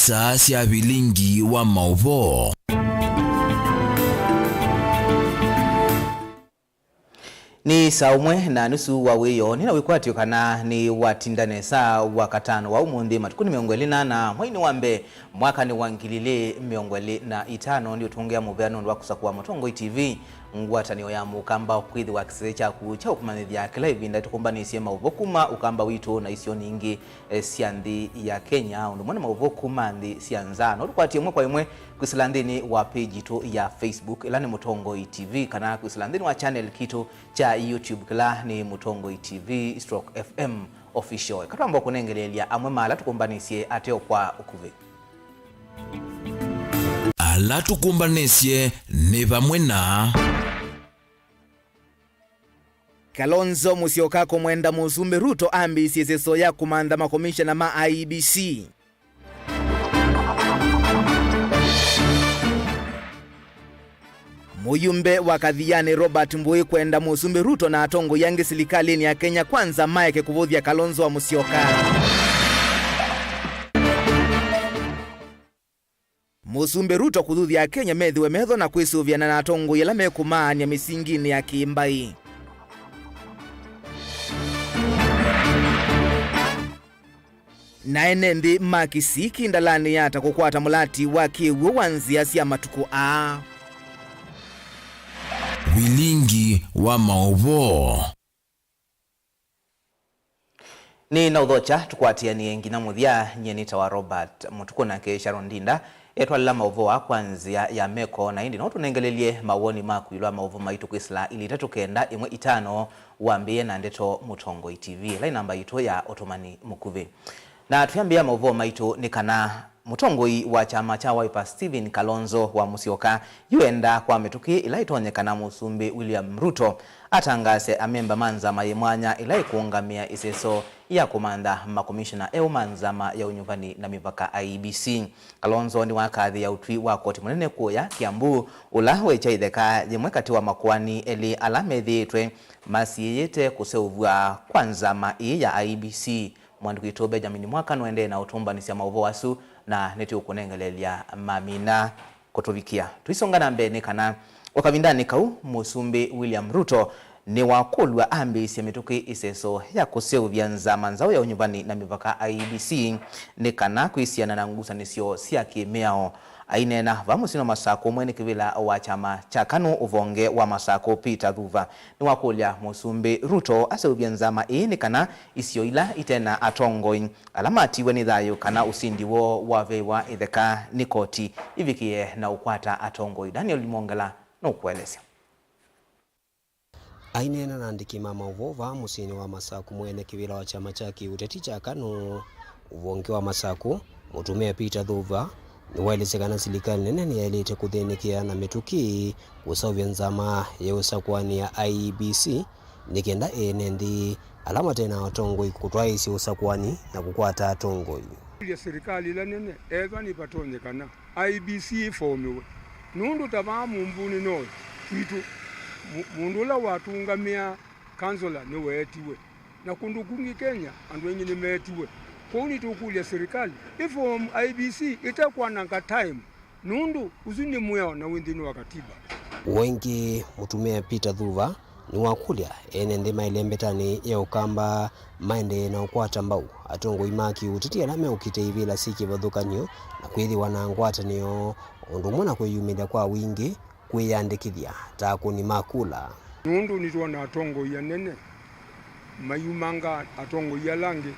Nisa cia bilingi wa mauvo. Ni saa umwe na nusu wa wiyo nina wikwatio kana ni watindane saa wakatano wa umundi matukuni miongwelina na mwaini wambe mwaka ni wangilile miongwelina itano ndio tuongea mubeano wa kusakuwa Mutongo TV ngwatanio ya mukamba kwidhi wa kisecha kucha ukumanidia kila ibinda tukumbani siema uvokuma ukamba wito na isio ningi siandi ya Kenya undumwana mauvokuma ndi sianzano urukwati mwe kwa imwe kusilandini wa page to ya Facebook ilani Mutongo TV kana kusilandini wa channel kito cha YouTube kila ni Mutongo TV /FM official katamba kunengelelia amwe mala tukumbanisie ateo kwa ukuve ala tukumbanesie ne bamwe na Kalonzo Musyoka mwenda Musumbe Ruto ambi sieseso ya kumanda makomishana ma IEBC. Muyumbe wa Kadhiane Robert Mbui kwenda Musumbe Ruto na atongo yange serikali ni ya Kenya kwanza Mike kuvodhia Kalonzo wa Musyoka. Musumbe Ruto kudhuthia Kenya methiwe metho na kwisuvia na atongo yala mekumania misingini ya Kimbai. Na enendi makisiki ndalani yata kukwata mulati wa kiwe wanzia siya matuku a bilingi wa mauvo. Ni na udhocha tukwatia ni engina muthia nyenita wa Robert Mutukuna ke Sharon Ndinda etwa la mauvo wa kwanzia ya meko na indi na utunengelelie mawoni maku ilwa mauvo maitu kwisla ili tatu kenda imwe itano wambie na ndeto Mutongo TV lai namba ito ya Otomani Mukuve. Na tuambia mauvo maitu ni kana Mutongoi wa chama cha Wiper Stephen Kalonzo wa Musyoka yuenda kwa metuki ilaitonye kana Musumbe William Ruto atangase amemba manzama yemwanya ilai kuungamia iseso ya komanda makomishona manzama ya unyuvani na mipaka IEBC. Kalonzo ni wakadhi ya utwi wa koti munene kuya Kiambu ulawe chaitheka jemwekati wa makwani eli alamethitwe masiyete kuseuvwa kwanza ma ya IEBC. Mwanduku itobe jamini mwaka nuende na utumba nisia mauvo wasu na neti ukunengelelia mamina kutuvikia. Tuisongana mbene kana wakavindani kau Musumbe William Ruto ni wakulwa ambi siamituki iseso ya kuseuvya nzama nzao ya unyuvani na mipaka IEBC ni kana kuisiana na ngusa nisio siya kimeao. Ainena vamusino Masako mwene kivila wa chama cha KANU uvonge wa Masako Peter Thuva ni wakulya Musumbe Ruto aseuvya nzama ni kana isio ila itena atongoi alamati wenidhayo kana usindi wo wavewa itheka nikoti ivikie na ukwata atongoi. Daniel Limongala na ukuelesya. Ainena na andiki mama uvova musini wa Masako mwene kivila wa chama cha kiuteti cha KANU uvonge wa Masako mutumia Peter Thuva niwaelezekana serikali nene ni yalete kuthenikia na metuki kusavya nzama ya usakwani ya IEBC nikenda enendi alama tena watongoi kutwaisi usakwani na kukwata atongoi ya serikali la nene eva ni patonyekana IEBC fomiwe nundu tabamu mbuni no kitu mundula watungamia kanzola ni wetiwe na kundukungi Kenya andu wenye ni metiwe kuni tukulia serikali ifo IEBC itakuwa nanga time nundu uzuni muya na windini wa katiba. Wengi mutumia Peter Thuva ni wakulya enende mailembetani ya ukamba maende na ukwata mbau atongo imaki utiti alame ukite ivila siki vadhukanyo na kwithi wanangwata niyo ondumona kweyumida kwa wingi kweyandikithia takuni makula nundu nituona atongo ya nene mayumanga atongo ya langi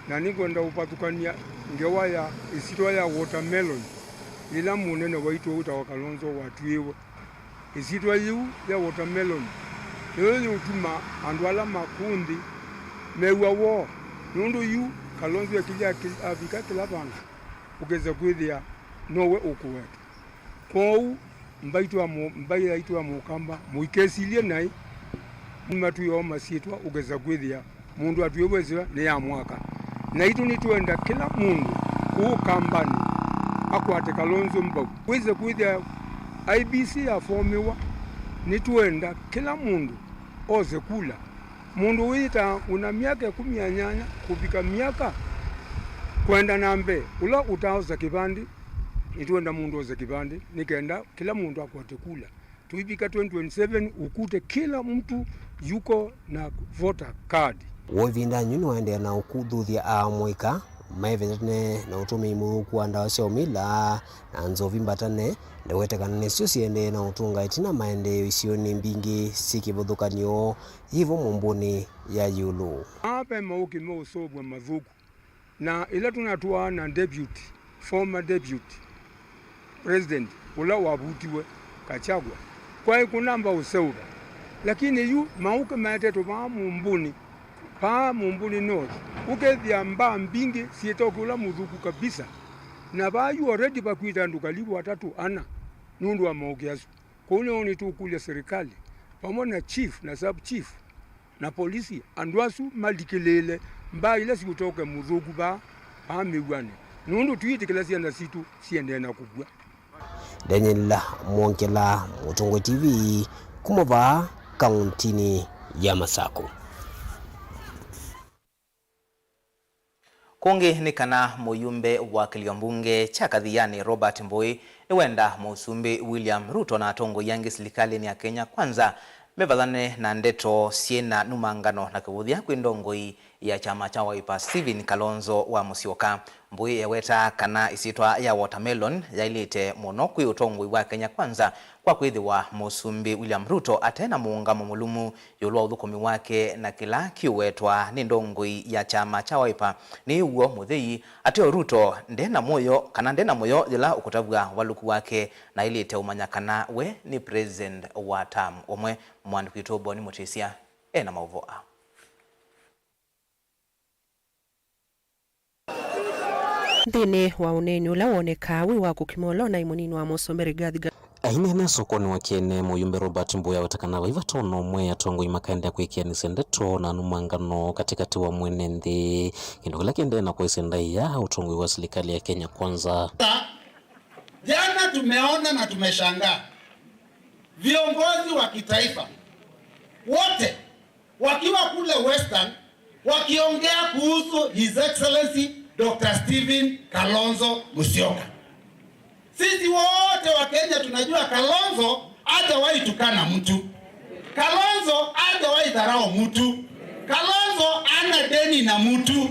na nikwenda upatukania ngewaya isitwa ya watermelon ila munene waitu uta wa Kalonzo watwiwe isitwa yu ya watermelon leo utuma andwala makundi mewa wo nundu yu Kalonzo ya kilya afika kila bana ugeza kwithia nowe ukuweka kou mbaitwa itwa mukamba muikesilie nai matu yo masitwa ugeza kwithia mundu atwiwezwa ni ya mwaka na itu nituenda kila mundu kukambani akwate Kalonzo mbau wize kwithia IEBC afomiwa nituenda kila mundu oze kula mundu wita una miaka 18 kupika miaka kwenda nambe ula utaoza kibandi ituenda mundu oza kibandi nikenda kila mundu akwate kula tuibika 2027 ukute kila mtu yuko na voter card. Wovinda nyuni waendea na ukudhuthia amwika maivetane na utumi imu kuanda wasio mila na nzovi mbatane na wetekana nesio siende na utunga itina maende isioni mbingi sikibuthukanio hivo mumbuni ya yulu. Hapa mauki mo sobwa madhuku na ila tunatua na deputy former deputy president ula wabutiwe Kachagwa kwa kunamba useura lakini yu mauke mateto pa mumbuni north ukethia mba mbingi sietoke ula mudhuku kabisa na bayu already bakwita ndukalibu watatu ana nundu wa maukiasu kune oni tukulia serikali pamoja na chief na sub chief na polisi andwasu malikelele mba ila sikutoke mudhuku ba amegwane nundu tuiti kila sienda situ siende na kubwa. Daniel Mwonkela, Mutungo TV, kumova kauntini ya Masako. Kungi ni kana muyumbe wa kiliombunge cha Kathiani Robert Mbui iwenda musumbi William Ruto na atongo yangi serikali ya Kenya Kwanza mevathane na ndeto siena numangano na kivuthia kwindongoi ya chama cha Wiper Stephen Kalonzo wa Musyoka. Mbui eweta kana isitwa ya watermelon yailite muno kwi utongoi wa Kenya Kwanza kwa kwithiwa musumbi William Ruto atena muungamo mulumu yulwa uthukumi wake na kila kiwetwa ni ndongoi ya chama cha Wiper ni uo muthei ateo Ruto ndena moyo yila ukutavua waluku wake na ilite umanyakana we ni president wa term omwe mwandu kwitobo ni Mutisia ena mauvoa. Thini wa uneni ula woneka wi wa kukimolo na imunini wa Musomberi Gathi aine na sokoni wakene muyumbe Robert Mbuya watakana waiva tono mwe atongo imakaenda kuikia nisendeto na numangano katikati wa mwenende kindogo lake ndena kwa isenda ya utongo wa serikali ya Kenya Kwanza. Jana tumeona na tumeshangaa viongozi wa kitaifa wote wakiwa kule Western wakiongea kuhusu His Excellency Dr. Stephen Kalonzo Musyoka. Sisi wote wa Kenya tunajua Kalonzo hajawahi tukana mtu. Kalonzo hajawahi dharau mtu. Kalonzo ana deni na mtu.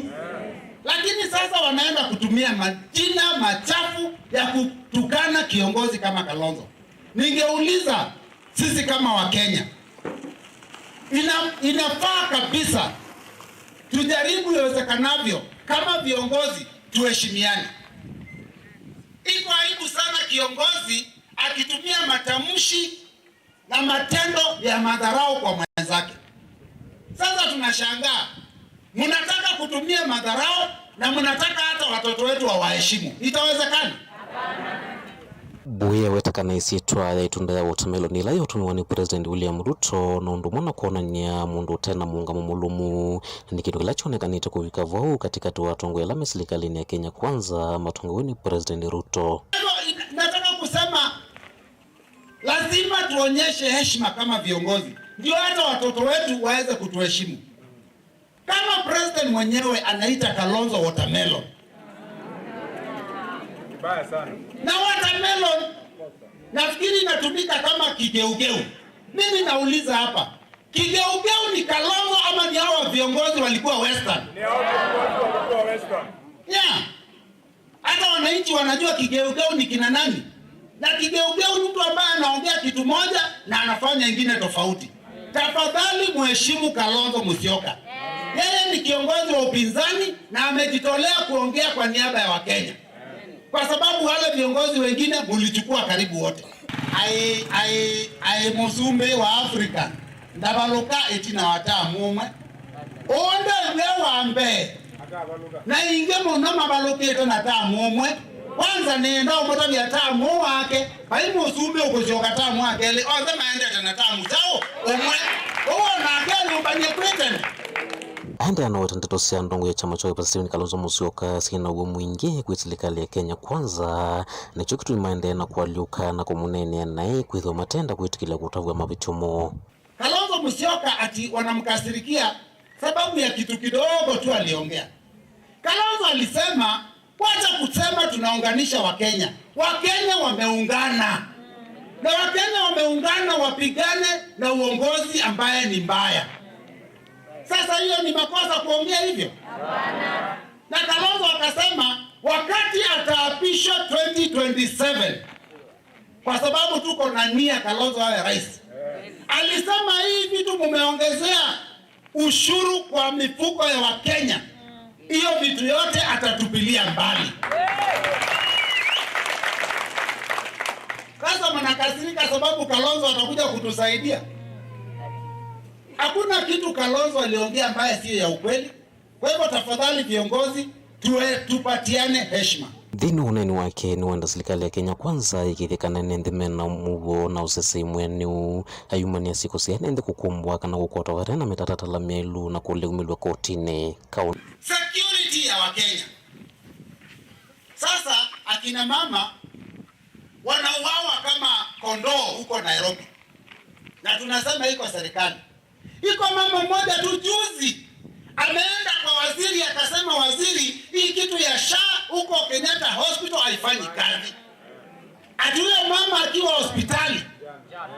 Lakini sasa wanaenda kutumia majina machafu ya kutukana kiongozi kama Kalonzo. Ningeuliza sisi kama wa Kenya, inafaa kabisa tujaribu iwezekanavyo kama viongozi tuheshimiane. Iko aibu sana kiongozi akitumia matamshi na matendo ya madharau kwa mwenzake. Sasa tunashangaa, mnataka kutumia madharau na mnataka hata watoto wetu wawaheshimu. Itawezekana? Buya wetakana isitwa ya itunda ya watermelon ila yotumiwa ni President William Ruto na undumona kuonania mundu tena muungamo mulumu ni kitu kilachonekanite kuvika vwau katikati wa tongo ya serikali ya Kenya Kwanza matongo ni President Ruto. Nataka kusema lazima tuonyeshe heshima kama viongozi ndio hata watoto wetu waweze kutuheshimu. Kama president mwenyewe anaita Kalonzo watermelon, baya sana. Na watermelon nafikiri inatumika kama kigeugeu. Mimi nauliza hapa, kigeugeu ni Kalonzo ama ni hawa viongozi walikuwa Western? Ni hawa viongozi walikuwa Western. Yeah. Hata wananchi wanajua kigeugeu ni kina nani. Na kigeugeu ni mtu ambaye anaongea kitu moja na anafanya ingine tofauti. Tafadhali mheshimu Kalonzo Musyoka. Yeye ni kiongozi wa upinzani na amejitolea kuongea kwa niaba ya Wakenya. Kwa sababu wale viongozi wengine mulichukua karibu wote. Ai musumbe wa Afrika ndabaluka etina watamu umwe onde wewambe na inge mona mabalukete na tamu umwe kwanza nenda umota bya tamu wake bai musumbe ukoshoka tamu wake ile onze maende na tamu zao umwe uona gani ubanye Britain. Ande anaweta ndeto sia ndongo ya chama cha Wiper Stephen Kalonzo Musyoka sina uwe mwingi kwa serikali ya Kenya Kwanza na cho kitu imaende na kualiuka na kumunene naye kwitho matenda kuitikila kutavua mabitomo. Kalonzo Musyoka ati wanamkasirikia sababu ya kitu kidogo tu aliongea. Kalonzo alisema Wacha kusema tunaunganisha Wakenya. Wakenya wameungana. Na Wakenya wameungana wapigane na uongozi ambaye ni mbaya. Sasa hiyo ni makosa kuongea hivyo? Hapana. Na Kalonzo akasema wakati ataapishwa 2027, kwa sababu tuko na nia Kalonzo awe rais. Alisema hii vitu mumeongezea ushuru kwa mifuko ya Wakenya, hiyo vitu yote atatupilia mbali. Sasa mnakasirika sababu Kalonzo atakuja kutusaidia. Hakuna kitu Kalonzo aliongea ambaye sio ya ukweli. Kwa hivyo tafadhali viongozi tupatiane heshima. Thini uneni wake ni wanda serikali ya Kenya Kwanza ikithikana nendimena mugo na usese mwenu ayumania siku sia nende kukumbwa kana gukota warena metatatala mielu na kuleumilwa kotini kaunti. Security ya Wakenya. Sasa akina mama wanauawa kama kondoo huko Nairobi. Na tunasema iko serikali. Iko mama mmoja tu juzi ameenda kwa waziri akasema, waziri, hii kitu ya SHA huko Kenyatta Hospital haifanyi kazi. Atule mama akiwa hospitali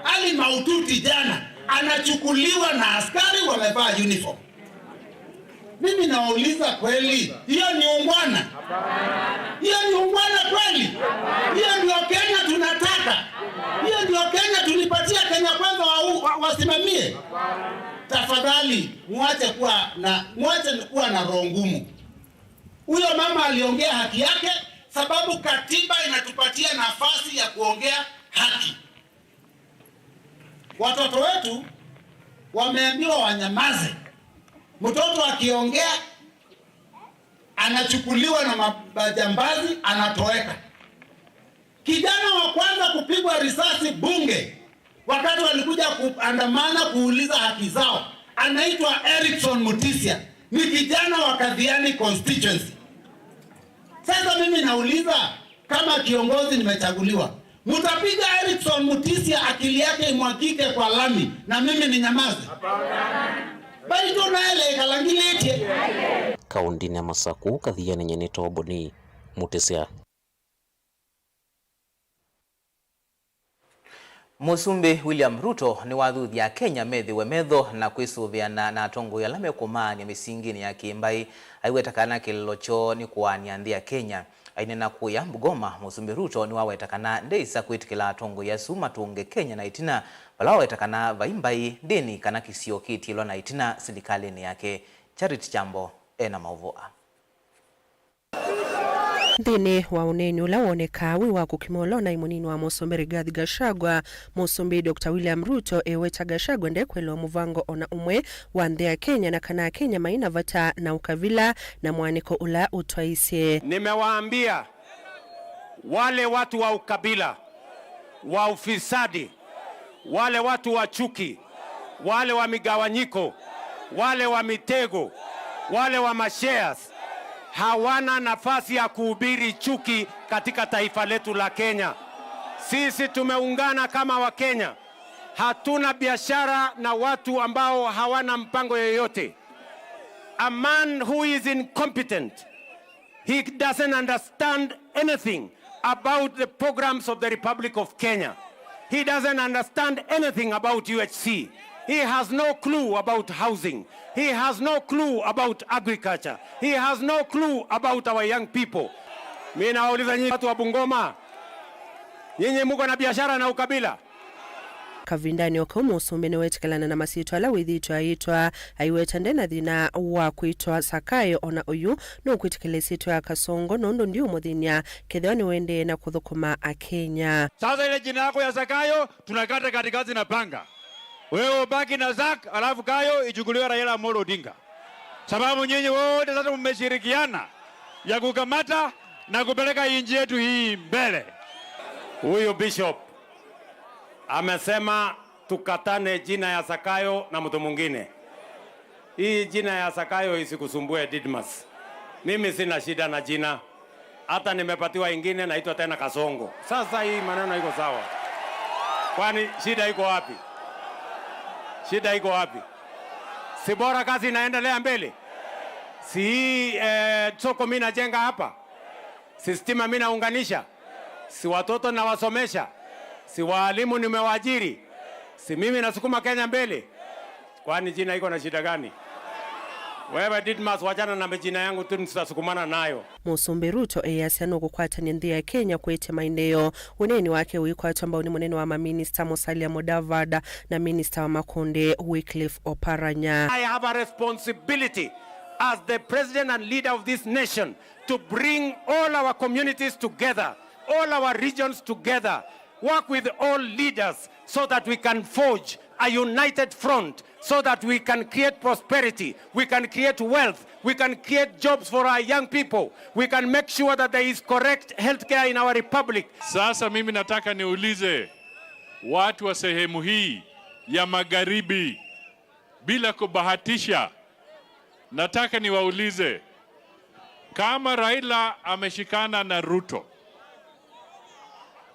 ali maututi jana anachukuliwa na askari wamevaa uniform. Mimi nauliza kweli, hiyo ni ungwana? Hiyo ni ungwana kweli? Hiyo ndio Kenya tunataka? Hiyo ndio Kenya tulipatia Kenya Kwanza wasimamie? Tafadhali muache kuwa na roho ngumu. Huyo mama aliongea haki yake sababu katiba inatupatia nafasi ya kuongea haki. Watoto wetu wameambiwa wanyamaze. Mtoto akiongea anachukuliwa na majambazi anatoweka. Kijana wa kwanza kupigwa risasi bunge wakati walikuja kuandamana kuuliza haki zao anaitwa Erickson Mutisia, ni kijana wa Kadhiani constituency. Sasa mimi nauliza, kama kiongozi nimechaguliwa, mtapiga Erickson Mutisia akili yake imwagike kwa lami na mimi ni nyamazi? Bali tunaele kalangilete. Kaunti ya Masaku Kadhiani nyenito Boni Mutisia. Musumbi William Ruto ni wathuthi ya Kenya methiwe metho na kwisuviana na atongoria ala mekumania misingini ya kimbai aiwetakana kilocho ni kuania nthi ya Kenya ainena kuya Bungoma. Musumbi Ruto ni wawetakana ndeisa kwitikila atongoria asu matunge Kenya na itina bala wawetakana vaimbai ndini kana kisio kitilwa na itina serikali yake. Charity Chambo ena mauvoa. Thini wa uneni ula woneka wiwa kukimolo na imunini wa Musumbi Rigathi Gachagua. Musumbi Dr. William Ruto eweta Gachagua ndekwelo muvango ona umwe wa nthi ya Kenya na kana Kenya maina vata na ukavila na mwaniko ula utwaisye. Nimewaambia wale watu wa ukabila, wa ufisadi, wale watu wa chuki, wale wa migawanyiko, wale wa mitego, wale wa mashares hawana nafasi ya kuhubiri chuki katika taifa letu la Kenya. Sisi tumeungana kama Wakenya. Hatuna biashara na watu ambao hawana mpango yoyote. A man who is incompetent, he doesn't understand anything about the programs of the Republic of Kenya. He doesn't understand anything about UHC. He has no clue about housing. He has no clue about agriculture. He has no clue about our young people. Mimi nauliza nyinyi watu wa Bungoma, nyinyi mko na biashara na ukabila? Kavindani oko Musumbi ni wetekelana na masito ala withitwa aitwa aiweta na thina wa kuitwa Sakayo ona uyu no kwitikele sito ya Kasongo nondo ndio muthinia kethani wende na kuthukuma a Kenya. Sasa ile jina yako ya Sakayo tunakata katikati na panga. Wewe ubaki na Zak alafu Kayo ichukuliwe Raila Amolo Odinga. Sababu nyinyi wote sasa mmeshirikiana ya kukamata na kupeleka inji yetu hii mbele. Huyo bishop amesema tukatane jina ya Sakayo na mtu mwingine. Hii jina ya Sakayo isikusumbue Didmas. Mimi sina shida na jina. Hata nimepatiwa ingine naitwa tena Kasongo. Sasa hii maneno iko sawa. Kwani shida iko wapi? Shida iko wapi? Si bora kazi inaendelea mbele? Si soko mimi najenga hapa. Si stima mimi naunganisha? Si watoto nawasomesha? Si walimu nimewaajiri? Si mimi nasukuma Kenya mbele? Kwani jina iko na shida gani? Wewe Didmas, wachana na majina yangu tu, tutasukumana nayo. Musumbi Ruto eyasiano kukwatania nthi ya Kenya kwete maeneo uneni wake wikwata ambao ni munene wa maminista Musalia Mudavadi na minista wa Makonde Wycliffe Oparanya. I have a responsibility as the president and leader of this nation to bring all our communities together, all our regions together, work with all leaders so that we can forge a united front, so that we can create prosperity, we can create wealth, we can create jobs for our young people, we can make sure that there is correct healthcare in our republic. Sasa mimi nataka niulize watu wa sehemu hii ya magharibi, bila kubahatisha, nataka niwaulize kama Raila ameshikana na Ruto,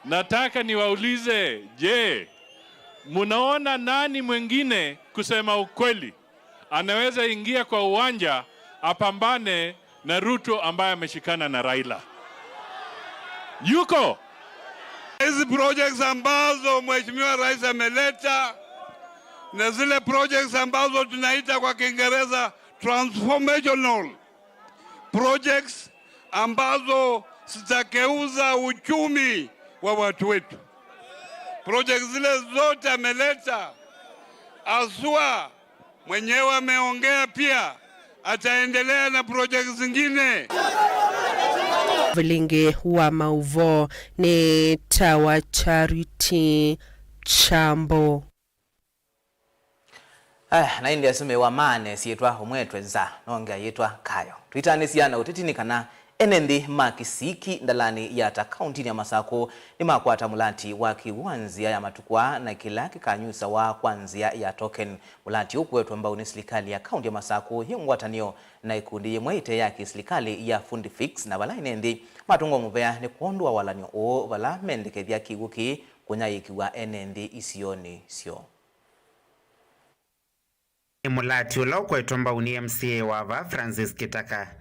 nataka niwaulize, je, munaona nani mwingine kusema ukweli anaweza ingia kwa uwanja apambane na Ruto ambaye ameshikana na Raila? Yuko hizi projects ambazo Mheshimiwa Rais ameleta na zile projects ambazo tunaita kwa Kiingereza transformational projects ambazo zitakeuza uchumi wa watu wetu. Projects zile zote ameleta, aswa mwenyewe ameongea pia ataendelea na projects zingine. Vilingi wa Mauvo ni Tawa Charity Chambo. Na indi aseme wa mane siyetwa umwetwe za nonga yetwa Kayo. Tuitanisiana utitinikana enendi makisiki ndalani ya ta kaunti ya Masako ni makwata mulati wa kiwanzia ya matukwa na kila kikanyusa wa kwanzia ya token mulati ukwetu ambao ni serikali ya kaunti ya Masako hingwatanio na ikundi mwaite ya serikali ya Fundi Fix na bala enendi matungo muvea ni kuondwa walanyo o bala mendekethia kiguki kunyayikiwa enendi isioni sio. Mulati ula ukwetu ambao ni MCA wava Francis Kitaka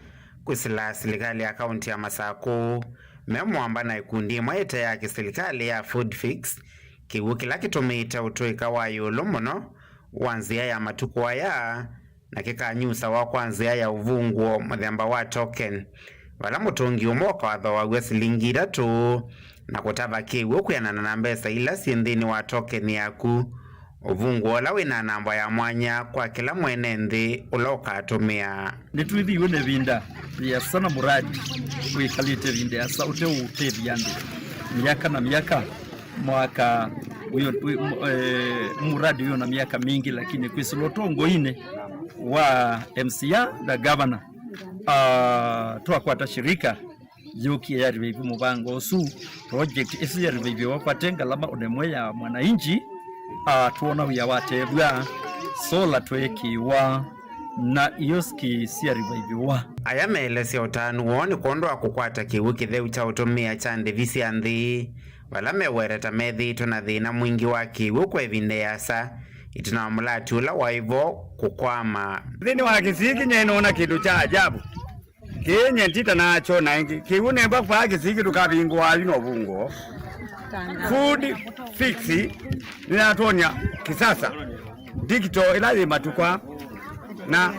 kusila serikali ya kaunti ya Masako memwamba na ikundi mwaite ya kiserikali ya Food Fix kiguki la kitumita utoika wa yulu muno wanzia ya matukwa ya na kikanyusa wa kwanzia ya uvunguo muthemba wa token wala mutungi umoka watho wa silingi 3 na kutava kiwu kuyanana na mbesa ila sinthini wa token yaku uvunguo la wina namba ya mwanya kwa kila mwene nthi uloka atumia. Nituithi yune vinda ya sana muradi wikalite vinda ya saute ute viandu miaka na miaka mwaka muradi huyo na miaka mingi, lakini kwisilotongo ine wa MCA na governor twakwata shirika yuki ya rivivu mubango su project isi ya rivivu wapatenga lama unemwe ya mwananchi tuona wia watebwa sola twekiwa na iyoski sia rivivu aya melesi otanu woni kondwa kukwata kiwu kitheu cha utumia cha ndivisi ya nthi wala mewereta methi tuna thina mwingi wa kiwu kwa ivinde yasa itina mulati ula waivo kukwama thini wa kisiki nyenona kitu cha ajabu kenye ntita nacho na kiwu nemba kwa kisiki tukabingwa alino bungo Food Fix ninatonya kisasa digital ilazima tukwa na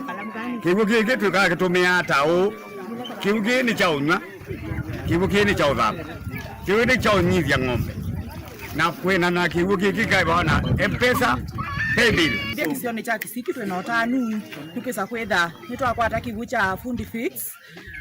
kiwu kiki tukakitumia tau kiwu kini cha unywa kiwu kini cha udhapa kiwu kini cha unyivya ng'ombe na kwena na kiwu kiki kaibona M-Pesa paybill ndia kisione cha kisiki twenotanu tukisa kwetha nitwakwata kiwu cha Food Fix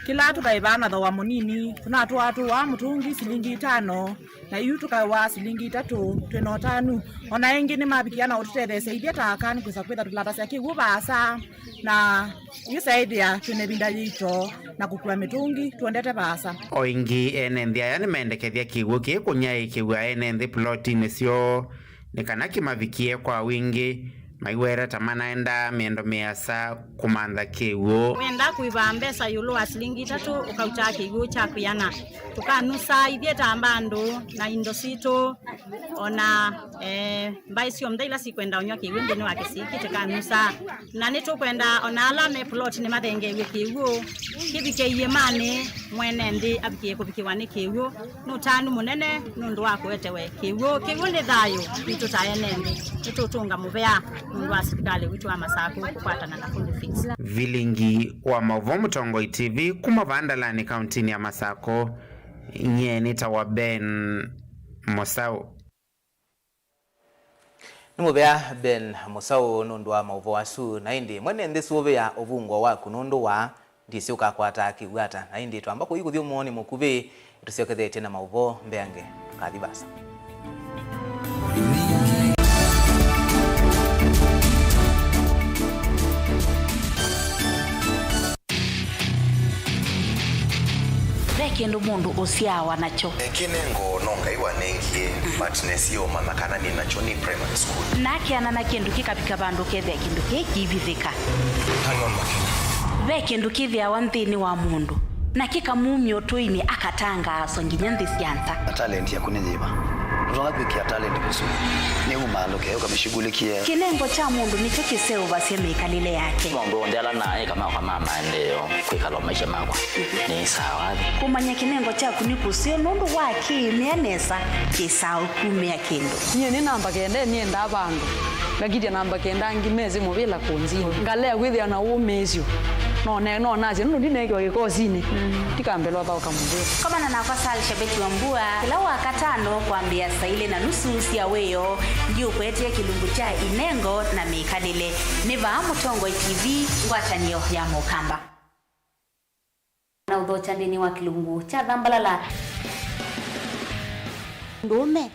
kila tukaibana tho wa munini tunatwa atu wa mutungi silingi 5 na yu tukaiwa silingi 3 25 ona ingi ni mabikiana ututethese idia takani kwisa kwetha tulata cia kiwu basa na yusaidia tunebinda yito na kukua mitungi tuondete basa oingi enendi aya nimendekethia kiwu kikunyai kiwu enendi ploti nisio nikanaki mavikie kwa wingi maiwera tamanaenda miendo miasa kumandha kiwu wenda kuiva mbesa yulu wa silingi 3 ukaucha kiwu cha kuyana tukanusa ithieta mbandu na indosito ona mbaisio mdaila sikwenda onywa kiwu ndini wa kisiki tukanusa na nitukwenda ona alame plot ni mathenge kiwu kibikeiye mane mwene ndi abikie kubikiwa ni kiwu nutanu munene nundu wako wetewe kiwu ni thayo itutaya nende itutunga mubea nundu wa serikali witu wa Masaku kukwatana na Fundi Fix. Vilingi wa Mauvoo Mutongoi TV kuma Vandalani kauntini ya Masako nyenita wa Ben Musau. Numubea Ben Musau nundu wa Mauvoo asu na indi mwene ndi suovea ovungwa waku nundu wa ndisi ukakwata kiwata na indi twamba kuyikuthio muoni mukuvi tusiokethete na Mauvoo mbeange kathibasa. Kendo mundu usiawa nacho kinengo nonga iwa nengie but nesio mama kana ni nacho ni primary school nake ana na kendo kikapika bandu kethe kendo kekivithika hanon makini ve kendo kithia wa nthini wa mundu na kikamumyo toini akatanga songinya ndisianta talent ya kunenyiba Rona kuikia talent vizuri. Ni umaloke ukamshughulikia. Kinengo cha mundu nicho kiseo baseme ikalile yake. Mundu ndela naye kama maendeleo kwikala maisha makwa. Ni sawa. Kumanya kinengo cha kunikusio nundu waki mianesa kisao kumia kendo. Niye ni namba kende ni enda bandu. Ngakiti namba kenda ngimeze mubila konzi. Ngalea kwithia na umezio. No naje nundi negyo gikozini tikambelwa ba ukamubira kama na nafasa Shabeti wa Mbua kila wakatano kuambia saile na nusu sia weyo ndio kwetia kilungu cha inengo na mikanile Niva Mutongoi TV ngwatanio ya Mukamba na udhocha ndini wa kilungu cha Dhambalala ndume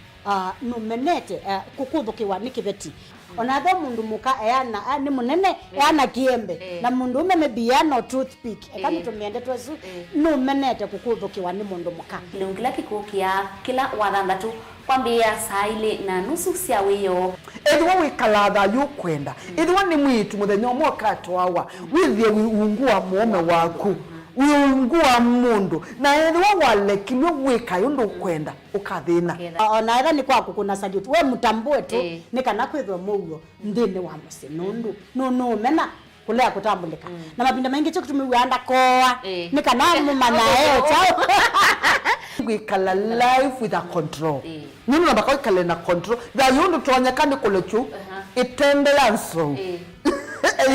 numenete kukubukiwa nikibeti onathe mundu muka eana ni munene eana kiembe na mundu ume mebiano toothpick kama tumiende twesu numenete kukuthukiwa ni mundu muka lungila kikukia kila wathandatu kwambia saile na nusu sia weyo edwa wikalatha yukwenda edwa ni mwitu muthenya mwakato wawa withie wiungua muome waku wiungua mundu na edwa walekimwe wika yundu kwenda ukathina ona ega ni kwaku kuna salute we mutambue tu nikana kwithwa mugo ndini wa musinundu no mena kulea kutambulika na mapinda mengi cyo kutumiwanda koa nikana mumana chao wikala life with a control nini nabaka wikala na control da yundu tuonyekane kulechu itendelanso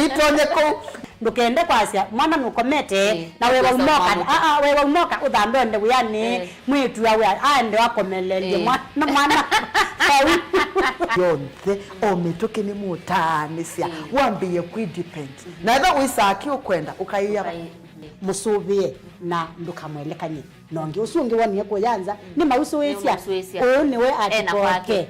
itonyeko ndukende kwasia mwana nukomete na wewe umoka wewe umoka udhandonde uyani mwitu yawe ande wakomelelie mwana yonse ometoke ni mutanisia wambie kwidepend na eba wisaki ukwenda ukaiya musubie na ndukamwelekanye nonge usungi wani yako yanza ni mauso wesia oni we atikoke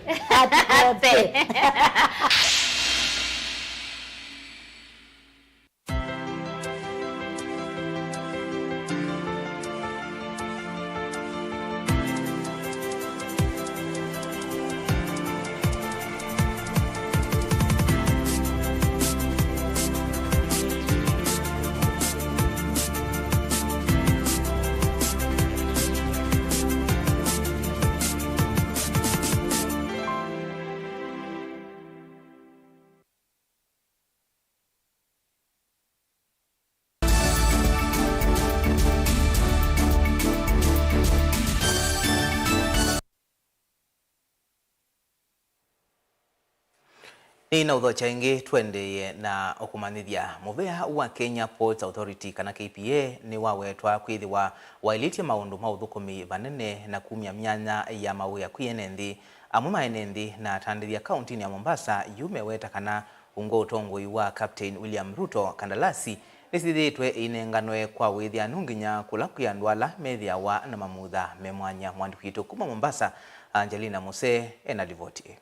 na udhocha ingi twendeye na okumanithia muvea wa Kenya Ports Authority kana KPA ni wawetwa kwithiwa wailitie maundu mauthukumi banene na kumia myanya ya mawia kwienenthi amwe maenenthi na tandithia kaunti ya Mombasa yumeweta kana ungo utongoi wa Captain William Ruto kandalasi nisithitwe inenganwe kwa withia nunginya kulakuya ndwala methia wa na mamutha memwanya mwandikitu kuma Mombasa Angelina Muse ena livoti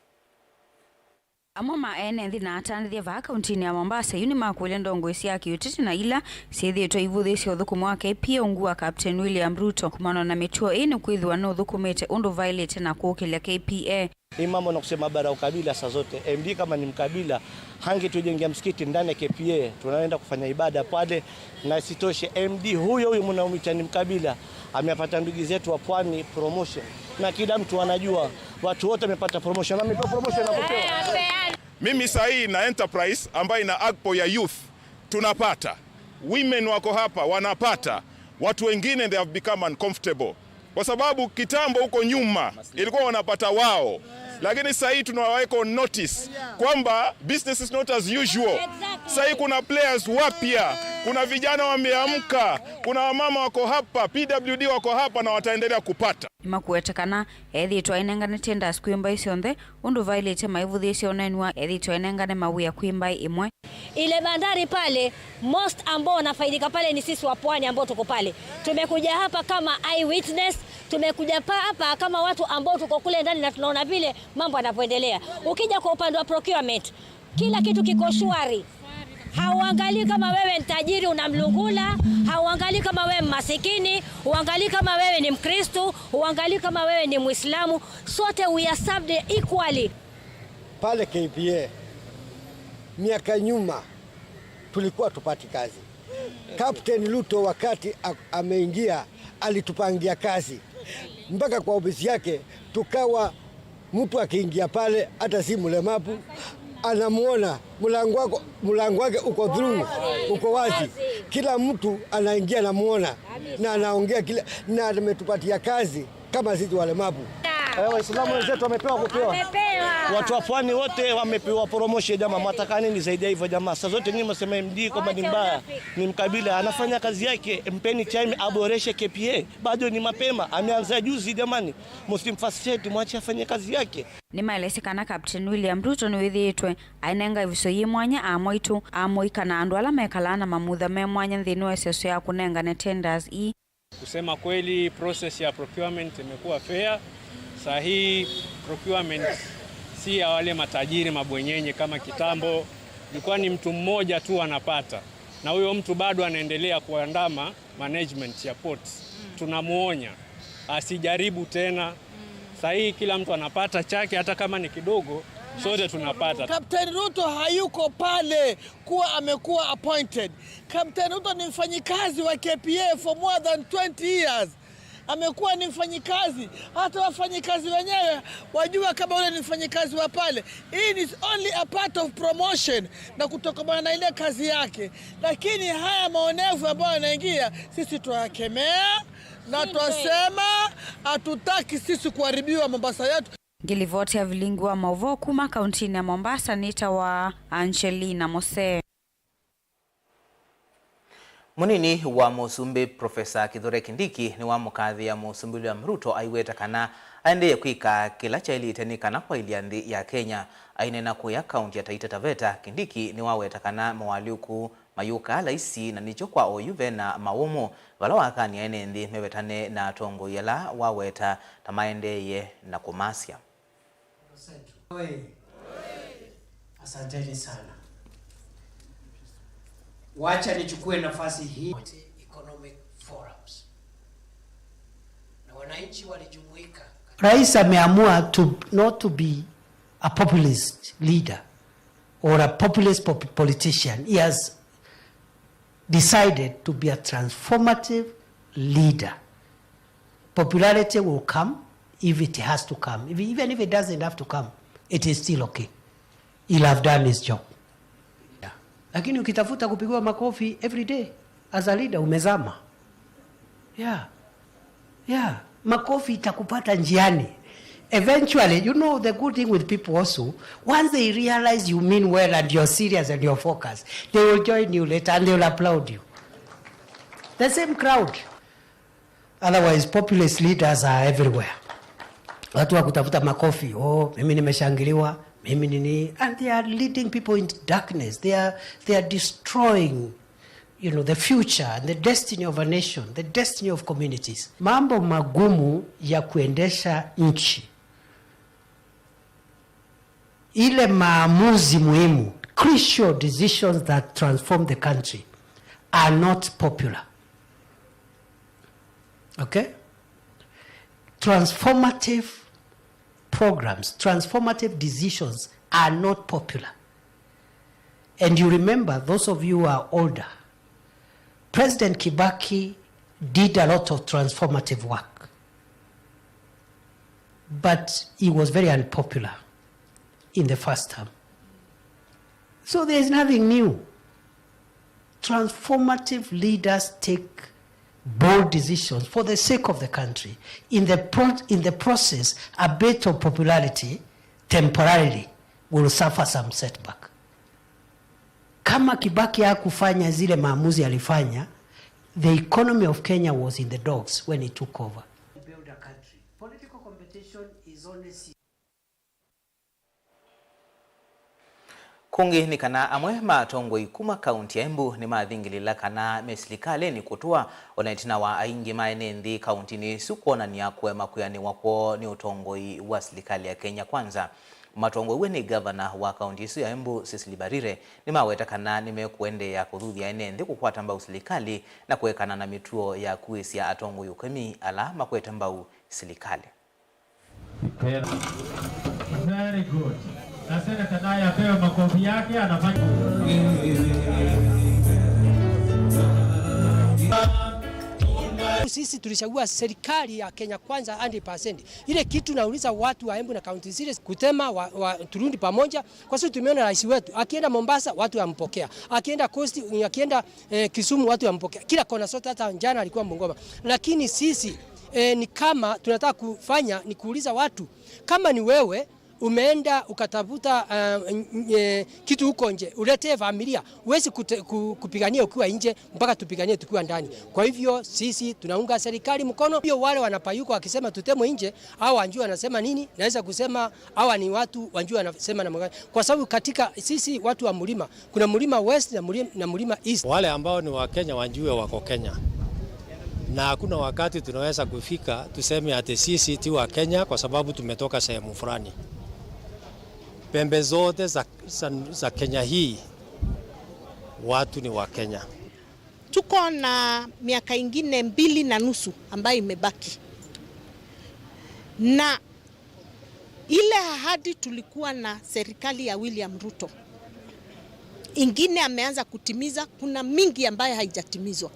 Amwe maenenthi na atandithia va kauntini ya Mombasa yuni makwile ndongo isi ya kiutiti na ila sithitwe ivuthisi uthukumu wake pia ungua Captain William Ruto kumano na mituo inu kwithwa no uthukumite undu violate na kukilia KPA. Hii mambo na kusema bara ukabila saa zote MD kama ni mkabila hangi tujengea msikiti ndani ya KPA tunaenda kufanya ibada pale na sitoshe MD huyo mnaomuita ni mkabila amepata ndugu zetu wa pwani promotion na kila mtu anajua watu wote wamepata promotion na amepewa promotion na kupewa. Mimi sahi na enterprise ambayo ina agpo ya youth tunapata women wako hapa wanapata watu wengine they have become uncomfortable. Kwa sababu kitambo huko nyuma ilikuwa wanapata wao. Lakini sasa hii tunawaweka on notice kwamba business is not as usual. Sasa hii kuna players wapya, kuna vijana wameamka, kuna wamama wako hapa, PWD wako hapa na wataendelea kupata. Imakuetekana ethitwa inengane tenders kwimba icionthe undu violate maivuthisio onenwa ethitwa inengane mawia kwimba imwe. Ile bandari pale, most ambao wanafaidika pale ni sisi wa pwani ambao tuko pale. Tumekuja hapa kama eyewitness, tumekuja hapa kama watu ambao tuko kule ndani na tunaona vile mambo yanapoendelea. Ukija kwa upande wa procurement, kila kitu kiko shwari. Hauangalii kama wewe ni tajiri unamlungula, hauangalii kama wewe masikini, huangalii kama wewe ni Mkristo, huangalii kama wewe ni Muislamu. Sote we are served equally. Pale KPA miaka nyuma tulikuwa tupati kazi. Captain Ruto wakati ameingia alitupangia kazi. Mpaka kwa ofisi yake tukawa mtu akiingia pale hata si mlemavu anamuona mlango wake uko through, uko wazi. Kila mtu anaingia anamuona na anaongea kila, na ametupatia kazi kama sisi walemavu. Waislamu wenzetu wamepewa kupewa. Watu wa pwani wote wamepewa promotion jamaa. Mwataka nini zaidi ya hivyo jamaa? Sasa zote nyinyi msema MD kwamba ni mbaya, ni mkabila, anafanya kazi yake, mpeni time aboreshe KPA. Bado ni mapema, ameanza juzi jamani. Muslim Facility mwache afanye kazi yake. Ni maelesekana Captain William Ruto ni withitwe ainenga visoyi mwanya amoitu amoikana andu ala mekalana mamutha me mwanya nthini wa seso ya kunengane tenders i. Kusema kweli process ya procurement imekuwa fair. Sahi procurement si ya wale matajiri mabwenyenye kama kitambo. Ilikuwa ni mtu mmoja tu anapata, na huyo mtu bado anaendelea kuandama management ya ports. Tunamuonya asijaribu tena. Sahi kila mtu anapata chake, hata kama ni kidogo, sote tunapata. Captain Ruto hayuko pale kuwa amekuwa appointed. Captain Ruto ni mfanyikazi wa KPA for more than 20 years. Amekuwa ni mfanyikazi, hata wafanyikazi wenyewe wajua kama ule ni mfanyikazi wa pale. Hii is only a part of promotion na kutokana na ile kazi yake. Lakini haya maonevu ambayo yanaingia sisi tuwakemea na twasema hatutaki sisi kuharibiwa Mombasa yetu. Ngilivoti ya vilingu wa Mauvo kuma kauntini ya Mombasa nita wa Angelina Mose. Munini wa Musumbi Profesa Kithure Kindiki ni wa mukathi ya Musumbi William Ruto aiweta kana aendeye kwika kila chaili itenikana kwa iliandi ya Kenya ainena kuya kaunti ya Taita Taveta. Kindiki ni waweta kana mawaliuku mayuka laisi na nicho kwa oyuve na mawumu wala wakani aenendi mewetane na tongo yala waweta tamaendeye na kumasya. Asanteni sana. Wacha nichukue nafasi hii economic forums. Na wananchi walijumuika. Rais ameamua not to be a populist leader or a populist politician. He has decided to be a transformative leader. Popularity will come if it has to come. Even if it doesn't have to come, it is still okay. He'll have done his job. Lakini ukitafuta kupigwa makofi every day as a leader umezama. Yeah. Makofi itakupata njiani. Eventually, you know the good thing with people also, once they realize you mean well and you're serious and you're focused, they will join you later and they will applaud you. The same crowd. Otherwise, populist leaders are everywhere. Watu wa kutafuta makofi, mimi nimeshangiliwa, mimi nini, and they are leading people into darkness. They are destroying, the future and the destiny of a nation, the destiny of communities. Mambo magumu ya kuendesha nchi, ile maamuzi muhimu, crucial decisions that transform the country are not popular. Okay? Transformative programs, transformative decisions are not popular. And you remember, those of you who are older, President Kibaki did a lot of transformative work, but he was very unpopular in the first term. So there is nothing new. Transformative leaders take bold decisions for the sake of the country, in the process, a bit of popularity temporarily will suffer some setback. Kama Kibaki hakufanya zile maamuzi alifanya, the economy of Kenya was in the dogs when he took over. Build a country. Political competition is only kungi ni kana amwe matongo ikuma kaunti ya Embu ni mathingilila kana mesilikale ni kutua onaitina wa aingi maenendi kaunti ni sukuona ni akwe makuyani wako ni utongoi wa serikali ya Kenya Kwanza. Matongo uwe ni governor wa kaunti isu ya Embu Cecily Barire ni maweta kana ni mekuende ya kuthuthi ya enendi kukwata mbau serikali na kuwekana na mituo ya kuisia atongo yukemi ala makweta mbau serikali. Very good. Na seneta naye apewe makofi yake anafanya. Sisi tulichagua serikali ya Kenya Kwanza 100%. Ile kitu nauliza watu wa Embu na kaunti zile kutema turundi pamoja, kwa sababu tumeona rais wetu akienda Mombasa watu wampokea, akienda Coast, akienda Kisumu watu wampokea, kila kona sote, hata jana alikuwa Bungoma. Lakini sisi ni kama tunataka kufanya ni kuuliza watu, kama ni wewe umeenda ukatafuta kitu huko nje, uletee familia, huwezi kupigania ukiwa nje, mpaka tupiganie tukiwa ndani. Kwa hivyo sisi tunaunga serikali mkono. Hiyo wale wanapayuko wakisema tutemwe nje, au wanjua wanasema nini, naweza kusema hawa ni watu wanjua wanasema na mgani. Kwa sababu katika sisi watu wa mlima, kuna mlima West na mlima East. Wale ambao ni wa Kenya wanjue wako Kenya. Na hakuna wakati tunaweza kufika tuseme ati sisi ti wa Kenya kwa sababu tumetoka sehemu fulani. Pembe zote za Kenya hii watu ni wa Kenya. Tuko na miaka ingine 2.5 ambayo imebaki. Na ile ahadi tulikuwa na serikali ya William Ruto, ingine ameanza kutimiza, kuna mingi ambayo haijatimizwa.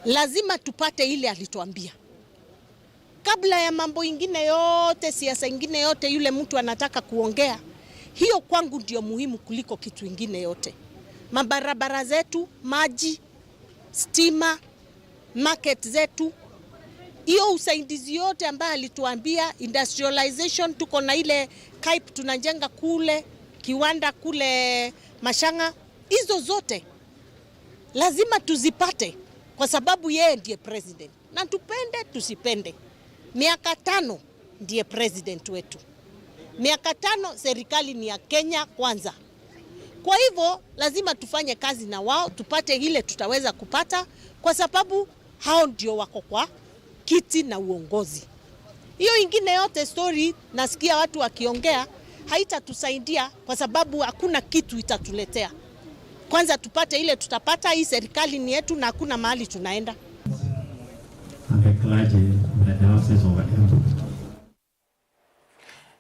Lazima tupate ile alituambia. Kabla ya mambo ingine yote, siasa ingine yote, yule mtu anataka kuongea, hiyo kwangu ndio muhimu kuliko kitu ingine yote. Mabarabara zetu, maji, stima, market zetu, hiyo usaidizi yote ambayo alituambia, industrialization, tuko na ile pipe tunajenga kule, kiwanda kule Mashanga, hizo zote lazima tuzipate kwa sababu yeye ndiye president. Na tupende tusipende, miaka 5 ndiye president wetu. Miaka 5 serikali ni ya Kenya Kwanza. Kwa hivyo lazima tufanye kazi na wao, tupate ile tutaweza kupata, kwa sababu hao ndio wako kwa kiti na uongozi. Hiyo ingine yote story nasikia watu wakiongea haitatusaidia, kwa sababu hakuna kitu itatuletea. Kwanza tupate ile tutapata, hii serikali ni yetu na hakuna mahali tunaenda.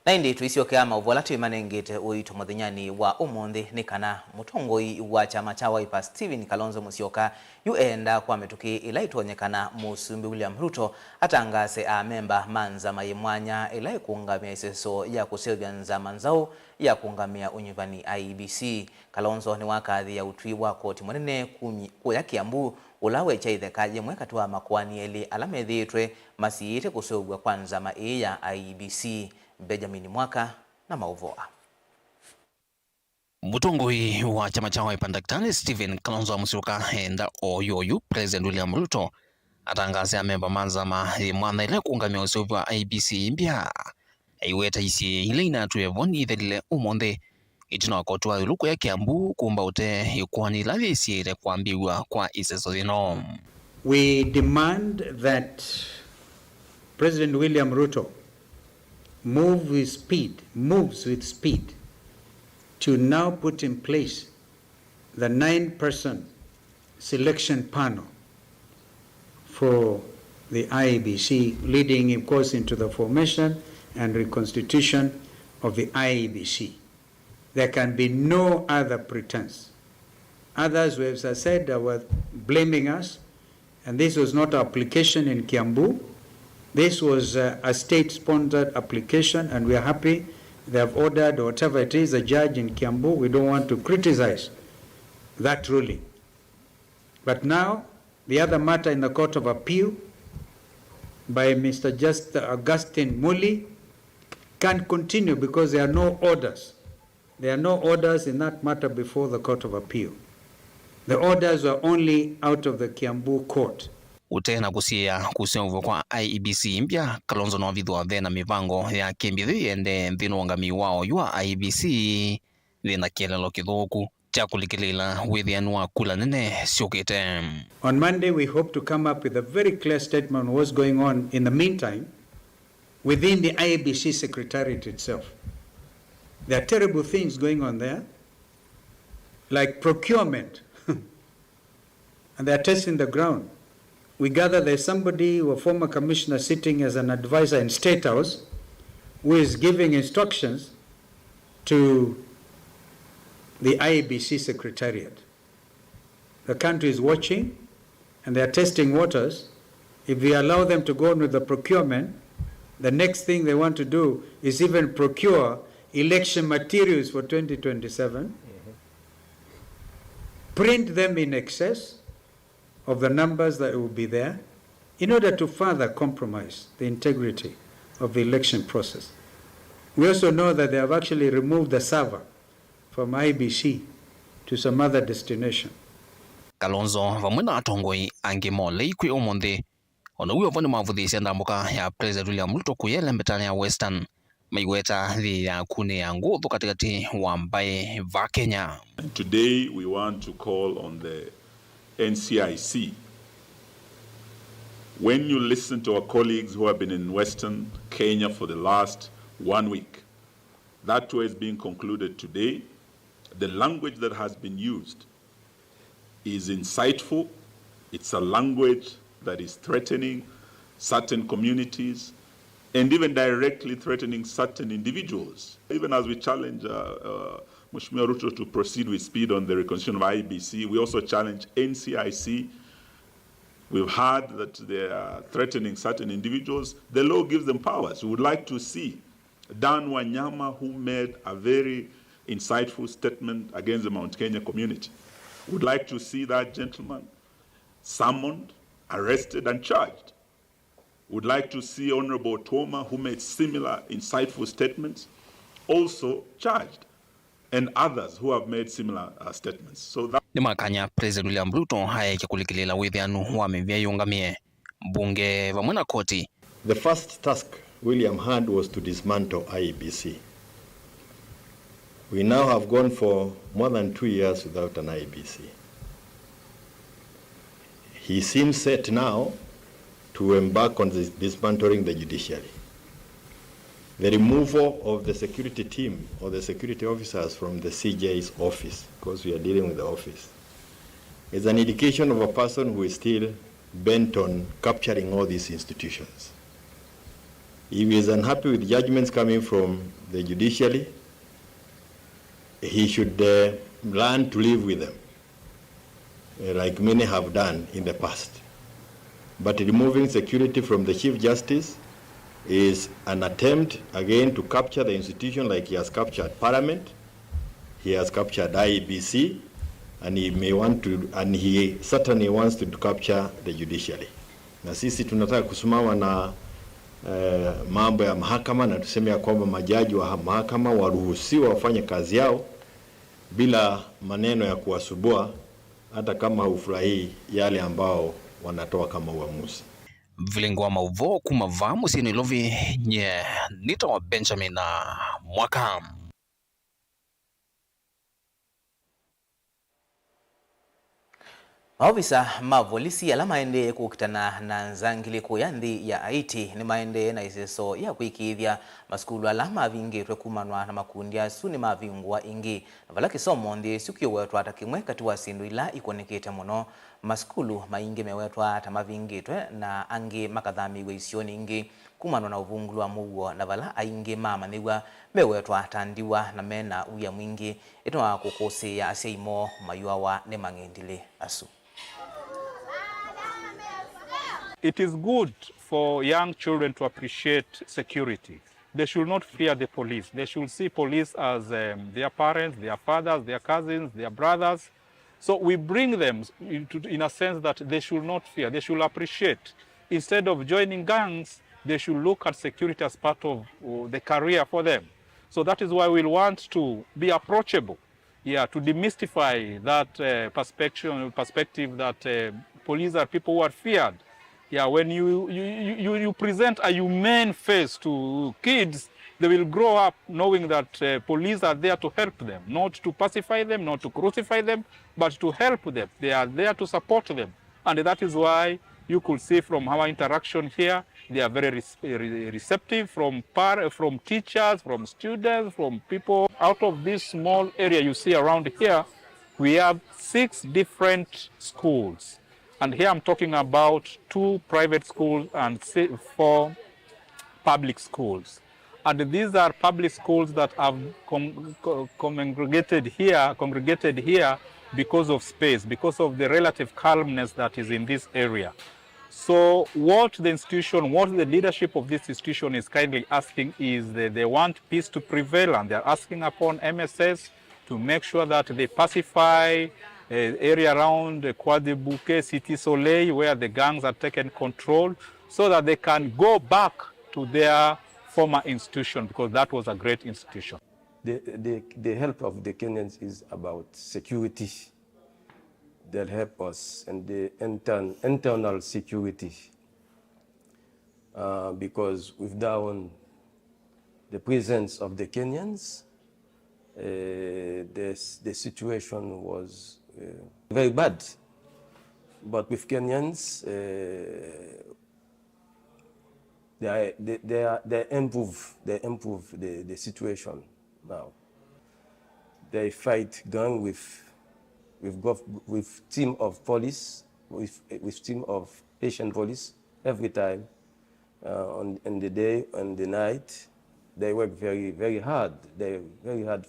Na indi tuisiokea mauvola tuimanengete uitu muthinyani wa umundi ni kana mutongoi wa chama cha Wiper Stephen Kalonzo Musyoka yuenda kwa mituki ila ituonyekana Musumbi William Ruto atangase a memba manza mayimwanya ila ikungamia iseso ya kusevya nzama nzao ya kungamia unyivani IEBC. Kalonzo ni wakathi ya utwi wa koti mwenene kuya Kiambu ulawe chaitheka yemwe katua makwani eli alamethitwe masiite kusogwa kwanza mae ya IEBC. Benjamin Mwaka na mauvoa. Mutongoi wa chama cha Wiper Daktari Stephen Kalonzo Musyoka enda oyoyu President William Ruto atangazia memba manzama mwana ile kungamia usovu wa IEBC mbia aiweta isi ile inatuye voni ithelile umonde itino kotwa iluku ya Kiambu kumba ute ikwani lavi isi ile kuambiwa kwa iseso zino. We demand that President William Ruto moves with speed to now put in place the 9-person selection panel for the IEBC, leading of course into the formation and reconstitution of the IEBC. There can be no other pretense. Others who have said were blaming us, and this was not our application in Kiambu. This was a state-sponsored application, and we are happy they have ordered, or whatever it is, a judge in Kiambu. We don't want to criticize that ruling. But now, The other matter in the Court of Appeal by Mr. Augustine Muli can't continue because there are no orders. There are no orders in that matter before the Court of Appeal. The orders were only out of the Kiambu court. Utena kusia kusengo kwa IEBC mpya Kalonzo no vidwa thena mivango ya kimbithi ende nthino wangami wao yua IEBC thina kielelo kithuku cha kulikilila withianu wa kula nene siokite. On Monday we hope to come up with a very clear statement on what's going on in the meantime within the IEBC secretariat itself. There are terrible things going on there, like procurement, and they are testing the ground. We gather there's somebody, a former commissioner sitting as an advisor in State House, who is giving instructions to the IEBC secretariat. The country is watching, and they are testing waters. If we allow them to go on with the procurement, the next thing they want to do is even procure election materials for 2027, print them in excess of the numbers that will be there in order to further compromise the integrity of the election process. We also know that they have actually removed the server from IBC to some other destination. Kalonzo vamwe na atongoi angi mole ikwi omonde ona uyo vani mavudhisha ndambuka ya President William Ruto kuyele mbetani ya Western maiweta thi ya kune ya nguthu katikati wa mbae va Kenya. Today we want to call on the NCIC. When you listen to our colleagues who have been in Western Kenya for the last 1 week, that tour is being concluded today. The language that has been used is insightful. It's a language that is threatening certain communities and even directly threatening certain individuals. Even as we challenge Mheshimiwa Ruto to proceed with speed on the reconstitution of IEBC, we also challenge NCIC. We've heard that they are threatening certain individuals. The law gives them powers. We would like to see Dan Wanyama, who made a very insightful statement against the Mount Kenya community. Would like to see that gentleman summoned, arrested, and charged. Would like to see Honorable Toma, who made similar insightful statements, also charged, and others who have made similar statements. So that ni makanya President William Ruto haeke kulikilela withianu wa mivya yungamie bunge vamwe na koti. The first task William had was to dismantle IEBC. We now have gone for more than 2 years without an IEBC. He seems set now to embark on dismantling the judiciary. The removal of the security team or the security officers from the CJ's office, because we are dealing with the office, is an indication of a person who is still bent on capturing all these institutions. If he is unhappy with judgments coming from the judiciary, he should learn to live with them, like many have done in the past. But removing security from the Chief Justice is an attempt again to capture the institution like he has captured Parliament, he has captured IEBC, and he certainly wants to capture the judiciary. Na sisi tunataka kusimama na mambo ya mahakama na tuseme ya kwamba majaji wa mahakama waruhusiwa wafanye kazi yao bila maneno ya kuwasubua, hata kama hufurahii yale ambao wanatoa kama uamuzi. Vilengo wa mauvo kumava musini lovi nye nita wa Benjamin na mwaka. Maofisa mavolisi ala maende kukitana na nzangili kuyanthi ya Haiti ni maende na iseso ya kuikithia maskulu ala mavingitwe kumanwa na makundi asu ni mavingwa ingi na vala kisomo ndi siku wetwa atakimwe kati wa sindu ila ikonekete muno maskulu maingi mewetwa ata mavingitwe na angi makathamiwe isioni ingi kumanwa na uvungulu wa muguo na vala aingi mama niwa mewetwa atandiwa na mena uya mwingi itoa kukosi ya aseimo mayuawa ne mangendile asu. It is good for young children to appreciate security. They should not fear the police. They should see police as their parents, their fathers, their cousins, their brothers. So we bring them in a sense that they should not fear, they should appreciate. Instead of joining gangs, they should look at security as part of the career for them. So that is why we want to be approachable, to demystify that perspective that police are people who are feared. When you present a humane face to kids, they will grow up knowing that police are there to help them, not to pacify them, not to crucify them, but to help them. They are there to support them. And that is why you could see from our interaction here, they are very receptive from teachers, from students, from people. Out of this small area you see around here, we have 6 different schools. And here I'm talking about 2 private schools and 4 public schools. And these are public schools that have congregated here because of space, because of the relative calmness that is in this area. So what the leadership of this institution is kindly asking is that they want peace to prevail, and they're asking upon MSS to make sure that they pacify area around Croix-des Bouquets, Cité Soleil, where the gangs are taken control, so that they can go back to their former institution, because that was a great institution. The help of the Kenyans is about security. They'll help us in the internal security, because without the presence of the Kenyans, the situation was very bad. But with Kenyans, they improve the situation now. They fight gang with team of police, with team of Asian police every time, in the day and the night. They work very, very hard. They're very hard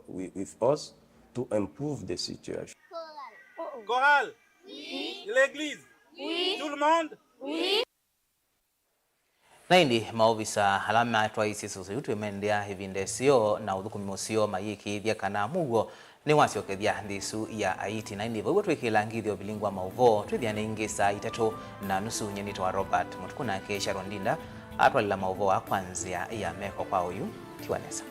with us to improve the situation. Chorale, oui. L'église, oui. Tout le monde, oui. Naindi maovisa halama twa isiso yutu emendea hivi ndesio na uthukumi musio mayiki thia kana mugo ni wasio kethia ndisu ya aiti naindi bwo twikilangithio bilingwa mauvo twithia ningi saa 3:30 nyenito wa Robert Mutukuna ke Sharon Ndinda atwalila mauvo wa kwanzia ya meko kwa uyu Tiwanesa.